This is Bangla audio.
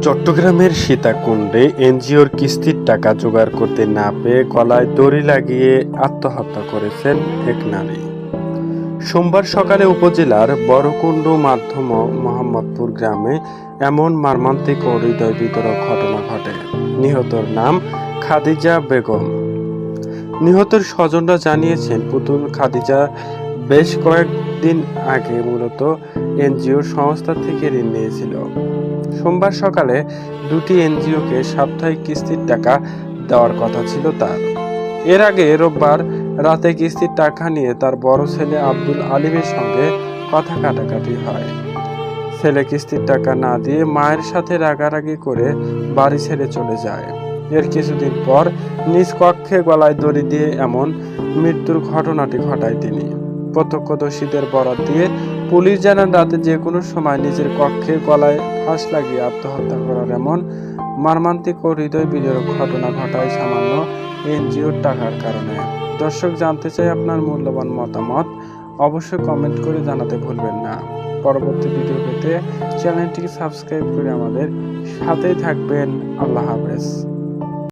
চট্টগ্রামের সীতাকুণ্ডে এনজিওর কিস্তির টাকা জোগাড় করতে না পেয়ে গলায় দড়ি লাগিয়ে আত্মহত্যা করেছেন এক নারী। সোমবার সকালে উপজেলার বড়কুণ্ড মাধ্যম মোহাম্মদপুর গ্রামে এমন মর্মান্তিক ও হৃদয় বিতরক ঘটনা ঘটে। নিহতর নাম খাদিজা বেগম। নিহতের স্বজনরা জানিয়েছেন, পুতুল খাদিজা বেশ কয়েকদিন আগে মূলত এনজিওর সংস্থা থেকে ঋণ নিয়েছিল। সোমবার সকালে দুটি এনজিওকে সাপ্তাহিক কিস্তির টাকা দেওয়ার কথা ছিল তার। এর আগে রোববার রাতে কিস্তির টাকা নিয়ে তার বড় ছেলে আব্দুল আলিমের সঙ্গে কথা কাটাকাটি হয়। ছেলে কিস্তির টাকা না দিয়ে মায়ের সাথে রাগারাগি করে বাড়ি ছেড়ে চলে যায়। এর কিছুদিন পর নিজ কক্ষে গলায় দড়ি দিয়ে এমন মৃত্যুর ঘটনাটি ঘটায় তিনি। প্রত্যক্ষদর্শীদের বরাত দিয়ে পুলিশ জানান, রাতে যে কোনো সময় নিজের কক্ষে গলায় ফাঁস লাগিয়ে আত্মহত্যা করার এমন মর্মান্তিক ও হৃদয় বিদারক ঘটনা ঘটায় সামান্য এনজিওর টাকার কারণে। দর্শক, জানতে চাই আপনার মূল্যবান মতামত, অবশ্যই কমেন্ট করে জানাতে ভুলবেন না। পরবর্তী ভিডিও পেতে চ্যানেলটিকে সাবস্ক্রাইব করে আমাদের সাথেই থাকবেন। আল্লাহ হাফেজ।